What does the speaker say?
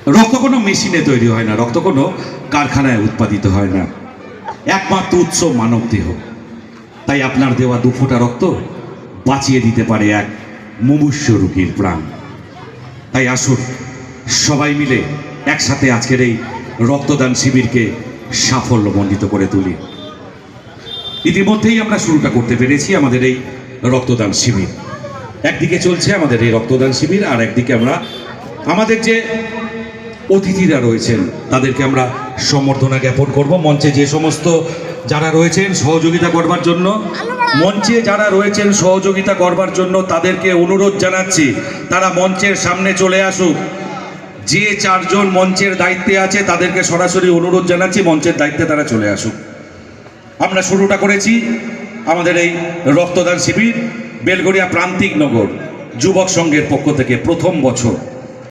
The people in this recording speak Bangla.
রক্ত কোনো মেশিনে তৈরি হয় না, রক্ত কোনো কারখানায় উৎপাদিত হয় না, একমাত্র উৎস মানব দেহ। তাই আপনার দেওয়া 2 ফোঁটা রক্ত বাঁচিয়ে দিতে পারে এক মুমূর্ষু রোগীর প্রাণ। তাই আসুন সবাই মিলে একসাথে আজকের এই রক্তদান শিবিরকে সাফল্যমণ্ডিত করে তুলি। ইতিমধ্যেই আমরা শুরুটা করতে পেরেছি আমাদের এই রক্তদান শিবির। একদিকে চলছে আমাদের এই রক্তদান শিবির, আর একদিকে আমরা আমাদের যে অতিথিরা রয়েছেন তাদেরকে আমরা সম্বর্ধনা জ্ঞাপন করব। মঞ্চে যে সমস্ত যারা রয়েছেন সহযোগিতা করবার জন্য, তাদেরকে অনুরোধ জানাচ্ছি তারা মঞ্চের সামনে চলে আসুক। যে 4 জন মঞ্চের দায়িত্বে আছে তাদেরকে সরাসরি অনুরোধ জানাচ্ছি মঞ্চের দায়িত্বে তারা চলে আসুক। আমরা শুরুটা করেছি আমাদের এই রক্তদান শিবির বেলঘরিয়া প্রান্তিক নগর যুবক সংঘের পক্ষ থেকে প্রথম বছর।